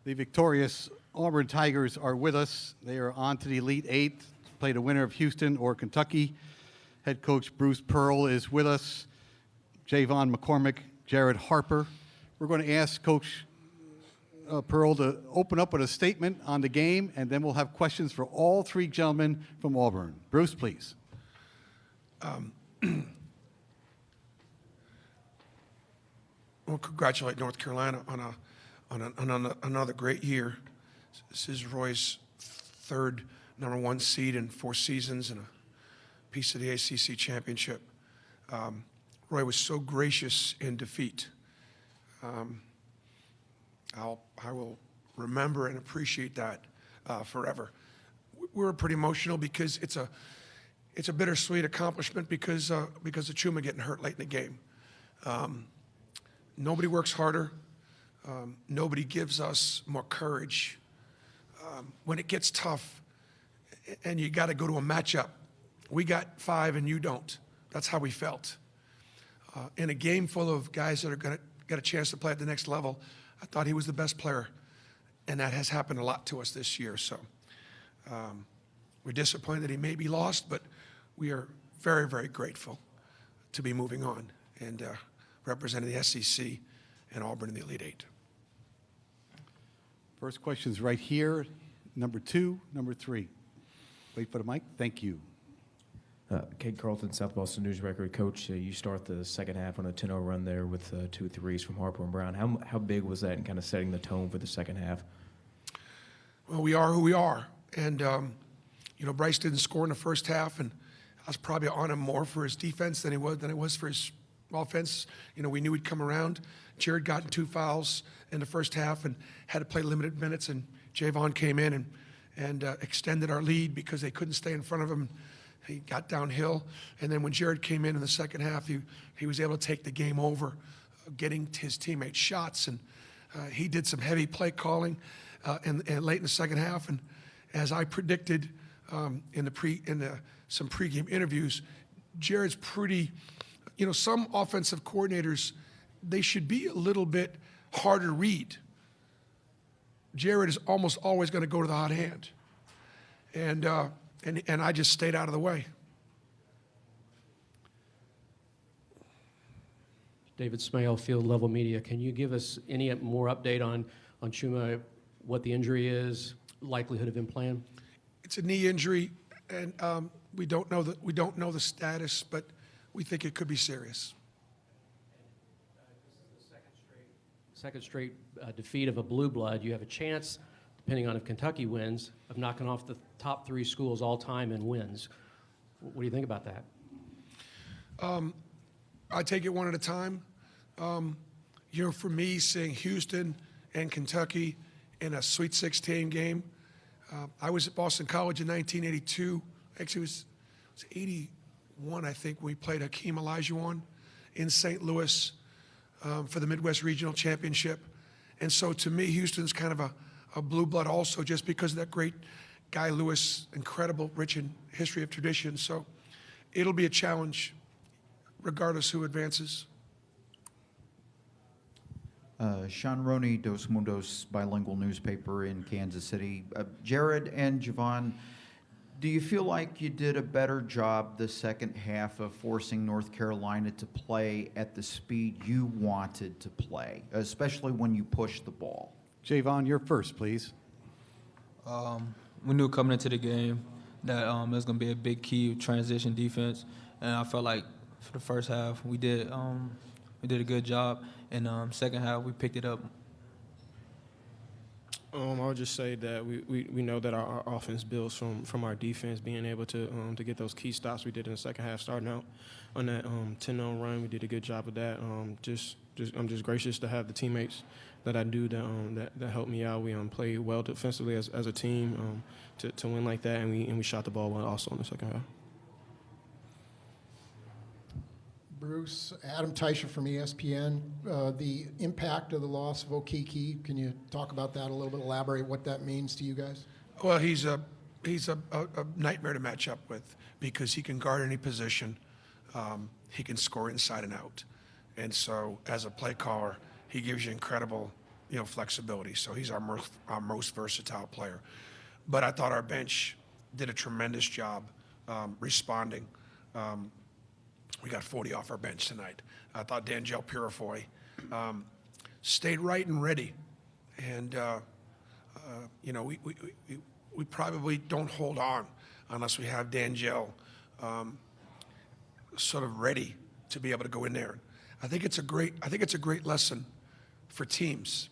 The victorious Auburn Tigers are with us. They are on to the Elite Eight, play the winner of Houston or Kentucky. Head coach Bruce Pearl is with us. Javon McCormick, Jared Harper. We're going to ask Coach Pearl to open up with a statement on the game, and then we'll have questions for all three gentlemen from Auburn. Bruce, please. Well, congratulate North Carolina on another great year. This is Roy's third #1 seed in 4 seasons and a piece of the ACC championship. Roy was so gracious in defeat. I will remember and appreciate that forever. We were pretty emotional because it's a bittersweet accomplishment because of Chuma getting hurt late in the game. Nobody works harder. Nobody gives us more courage. When it gets tough and you got to go to a matchup, we got 5 and you don't. That's how we felt. In a game full of guys that are going to get a chance to play at the next level, I thought he was the best player, and that has happened a lot to us this year. So we're disappointed that he may be lost, but we are very, very grateful to be moving on and representing the SEC and Auburn in the Elite Eight. First question's right here. Number 2, number 3. Wait for the mic. Thank you. Kate Carlton, South Boston News Record. Coach, you start the second half on a 10-0 run there with 2 threes from Harper and Brown. How big was that in kind of setting the tone for the second half? Well, we are who we are. And, Bryce didn't score in the first half, and I was probably on him more for his defense than it was for his offense. We knew he'd come around. Jared got in 2 fouls in the first half and had to play limited minutes, and Javon came in and extended our lead because they couldn't stay in front of him. He got downhill, and then when Jared came in the second half, he was able to take the game over, getting his teammates shots, and he did some heavy play calling and late in the second half. And as I predicted in some pregame interviews, Jared's pretty. Some offensive coordinators, they should be a little bit harder to read. Jared is almost always going to go to the hot hand, and I just stayed out of the way. David Smale, Field Level Media. Can you give us any more update on Chuma, what the injury is, likelihood of him playing? It's a knee injury, and we don't know the status, but we think it could be serious. This is the second straight defeat of a blue blood. You have a chance, depending on if Kentucky wins, of knocking off the top 3 schools all time in wins. What do you think about that? I take it one at a time. For me, seeing Houston and Kentucky in a Sweet 16 game, I was at Boston College in 1982. Actually, it was 81, I think, when we played Hakeem Olajuwon in St. Louis for the Midwest Regional Championship. And so to me, Houston's kind of a blue blood also, just because of that great Guy Lewis, incredible, rich in history of tradition. So it'll be a challenge regardless who advances. Sean Roney, Dos Mundos bilingual newspaper in Kansas City. Jared and Javon, do you feel like you did a better job the second half of forcing North Carolina to play at the speed you wanted to play, especially when you pushed the ball? Javon, you're first, please. We knew coming into the game that it was going to be a big key transition defense, and I felt like for the first half we did a good job, and second half we picked it up. I would just say that we know that our offense builds from our defense being able to get those key stops we did in the second half, starting out on that 10-0 run. We did a good job of that. I'm just gracious to have the teammates that I do that helped me out. We played well defensively as a team to win like that, and we shot the ball well also in the second half. Bruce, Adam Teicher from ESPN. The impact of the loss of Okiki, can you talk about that a little bit, elaborate what that means to you guys? Well, he's a nightmare to match up with because he can guard any position. He can score inside and out. And so as a play caller, he gives you incredible flexibility. So he's our most versatile player. But I thought our bench did a tremendous job responding. We got 40 off our bench tonight. I thought D'Angelo Purifoy stayed right and ready. And, we probably don't hold on unless we have D'Angelo sort of ready to be able to go in there. I think it's a great lesson for teams.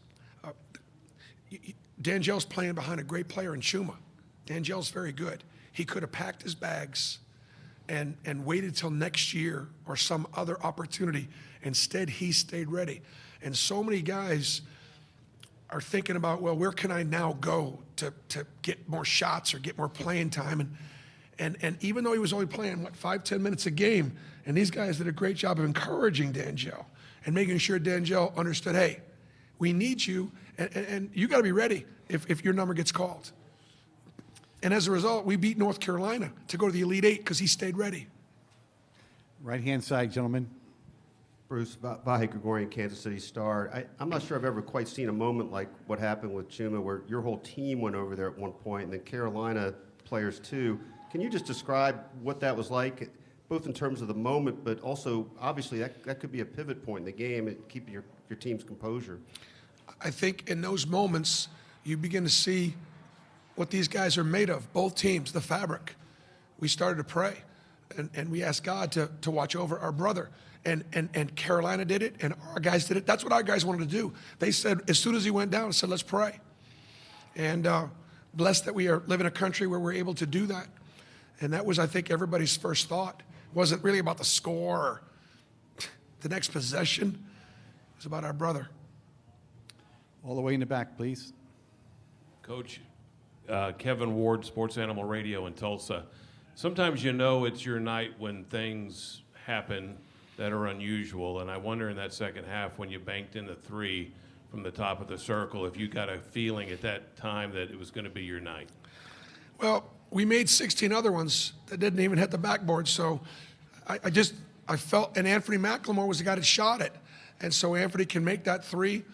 D'Angelo's playing behind a great player in Chuma. D'Angelo's very good. He could have packed his bags and waited till next year or some other opportunity. Instead, he stayed ready. And so many guys are thinking about, well, where can I now go to get more shots or get more playing time? And even though he was only playing, 5-10 minutes a game, and these guys did a great job of encouraging D'Angelo and making sure D'Angelo understood, hey, we need you, and you got to be ready if your number gets called. And as a result, we beat North Carolina to go to the Elite Eight because he stayed ready. Right-hand side, gentlemen. Bruce, Vahe Gregorian, Kansas City Star. I'm not sure I've ever quite seen a moment like what happened with Chuma, where your whole team went over there at one point, and then Carolina players too. Can you just describe what that was like, both in terms of the moment, but also, obviously, that could be a pivot point in the game and keep your team's composure? I think in those moments, you begin to see what these guys are made of, both teams, the fabric. We started to pray, and we asked God to watch over our brother. And Carolina did it, and our guys did it. That's what our guys wanted to do. They said, as soon as he went down, said, let's pray. And blessed that we live in a country where we're able to do that. And that was, I think, everybody's first thought. It wasn't really about the score or the next possession. It was about our brother. All the way in the back, please. Coach, Kevin Ward, Sports Animal Radio in Tulsa. Sometimes it's your night when things happen that are unusual, and I wonder in that second half when you banked in the three from the top of the circle, if you got a feeling at that time that it was going to be your night. Well, we made 16 other ones that didn't even hit the backboard, so I felt, and Anthony McLemore was the guy that shot it, and so Anthony can make that three.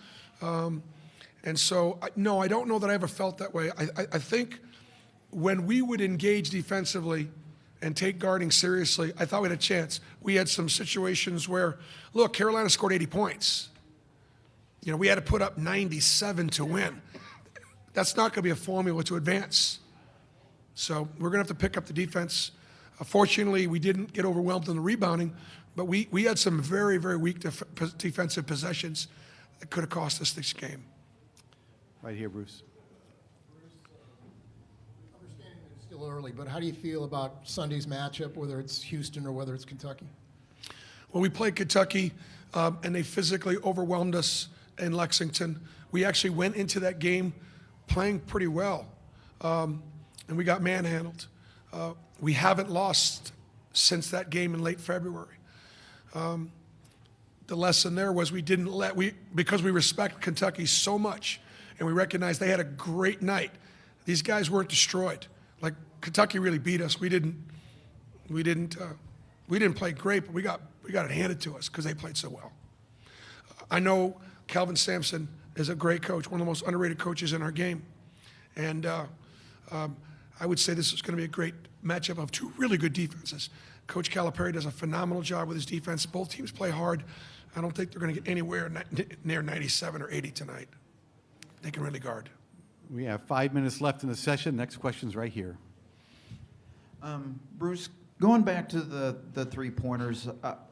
And so, no, I don't know that I ever felt that way. I think when we would engage defensively and take guarding seriously, I thought we had a chance. We had some situations where, look, Carolina scored 80 points. We had to put up 97 to win. That's not going to be a formula to advance. So we're going to have to pick up the defense. Fortunately, we didn't get overwhelmed in the rebounding, but we had some very, very weak defensive possessions that could have cost us this game. Right here, Bruce. Understanding that it's still early, but how do you feel about Sunday's matchup, whether it's Houston or whether it's Kentucky? Well, we played Kentucky, and they physically overwhelmed us in Lexington. We actually went into that game playing pretty well, and we got manhandled. We haven't lost since that game in late February. The lesson there was because we respect Kentucky so much, and we recognize they had a great night. These guys weren't destroyed. Like, Kentucky really beat us. We didn't play great, but we got it handed to us because they played so well. I know Calvin Sampson is a great coach, one of the most underrated coaches in our game, and I would say this is going to be a great matchup of two really good defenses. Coach Calipari does a phenomenal job with his defense. Both teams play hard. I don't think they're going to get anywhere near 97 or 80 tonight. They can really guard. We have 5 minutes left in the session. Next question's right here. Bruce, going back to the three-pointers,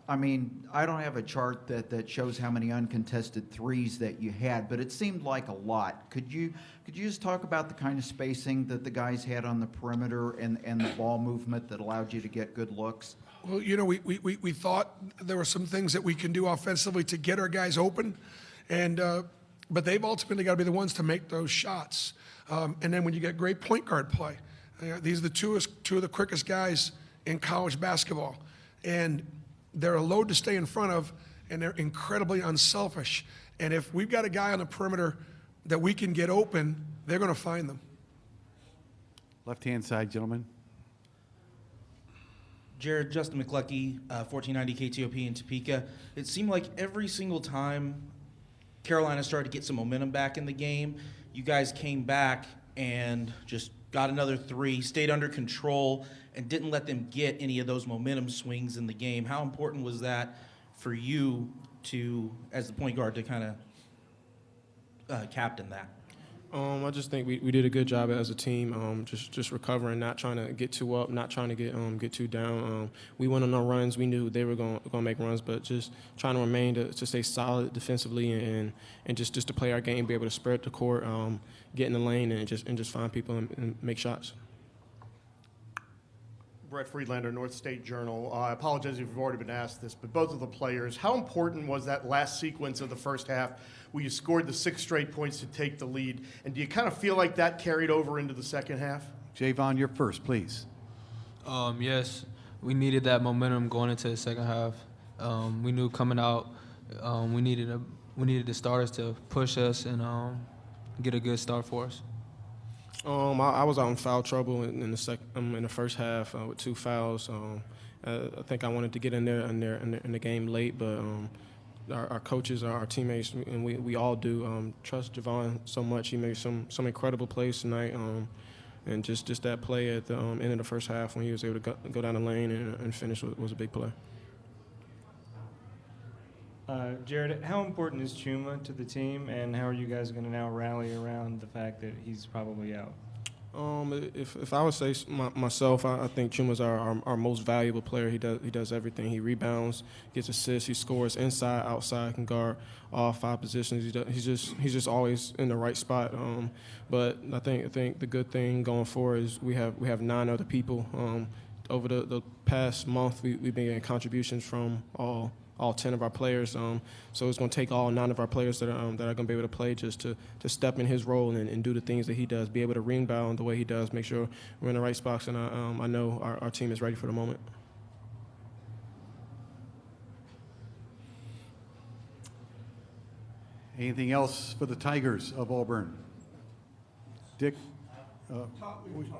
I mean, I don't have a chart that shows how many uncontested threes that you had, but it seemed like a lot. Could you just talk about the kind of spacing that the guys had on the perimeter and the ball movement that allowed you to get good looks? Well, we thought there were some things that we can do offensively to get our guys open, but they've ultimately got to be the ones to make those shots. And then when you get great point guard play, these are the two of the quickest guys in college basketball, and they're a load to stay in front of, and they're incredibly unselfish. And if we've got a guy on the perimeter that we can get open, they're going to find them. Left-hand side, gentlemen. Jared, Justin McCluckey, 1490 KTOP in Topeka. It seemed like every single time Carolina started to get some momentum back in the game. You guys came back and just got another 3, stayed under control, and didn't let them get any of those momentum swings in the game. How important was that for you to, as the point guard, to kind of captain that? I just think we did a good job as a team, just recovering, not trying to get too up, not trying to get too down. We went on our runs. We knew they were going to make runs, but just trying to remain to stay solid defensively and just to play our game, be able to spread the court, get in the lane, and just find people and make shots. Brett Friedlander, North State Journal. I apologize if you've already been asked this, but both of the players, how important was that last sequence of the first half where you scored the 6 straight points to take the lead? And do you kind of feel like that carried over into the second half? Javon, you're first, please. Yes, we needed that momentum going into the second half. We knew coming out, we needed the starters to push us and get a good start for us. I was out in foul trouble in the first half with 2 fouls. I think I wanted to get in the game late, but our coaches, our teammates, and we all do trust Javon so much. He made some incredible plays tonight, and just that play at the end of the first half when he was able to go down the lane and finish was a big play. Jared, how important is Chuma to the team, and how are you guys going to now rally around the fact that he's probably out? If I would say myself, I think Chuma's our most valuable player. He does everything. He rebounds, gets assists, he scores inside, outside, can guard all 5 positions. He's just always in the right spot. But I think the good thing going forward is we have 9 other people. Over the past month, we've been getting contributions from all 10 of our players. So it's going to take all 9 of our players that are going to be able to play just to step in his role and do the things that he does, be able to rebound the way he does, make sure we're in the right spots. And I know our team is ready for the moment. Anything else for the Tigers of Auburn? Dick? We outside of this,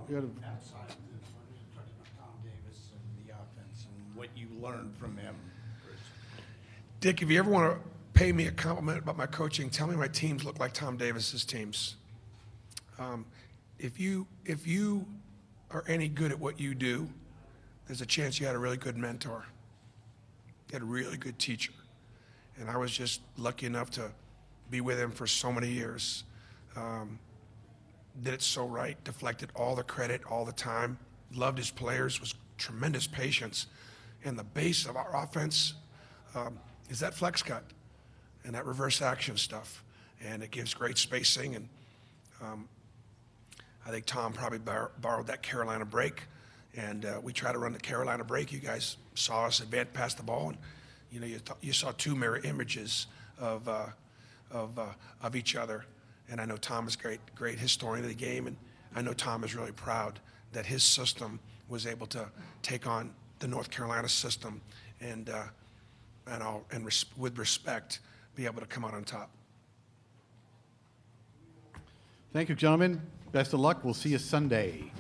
talking about Tom Davis and the offense and what you learned from him. Dick, if you ever want to pay me a compliment about my coaching, tell me my teams look like Tom Davis's teams. If you are any good at what you do, there's a chance you had a really good mentor. You had a really good teacher. And I was just lucky enough to be with him for so many years. Did it so right, deflected all the credit all the time, loved his players, was tremendous patience. And the base of our offense is that flex cut and that reverse action stuff. And it gives great spacing. And I think Tom probably borrowed that Carolina break. And we try to run the Carolina break. You guys saw us advance past the ball. And, you saw 2 mirror images of each other. And I know Tom is a great historian of the game. And I know Tom is really proud that his system was able to take on the North Carolina system and with respect, be able to come out on top. Thank you, gentlemen. Best of luck. We'll see you Sunday.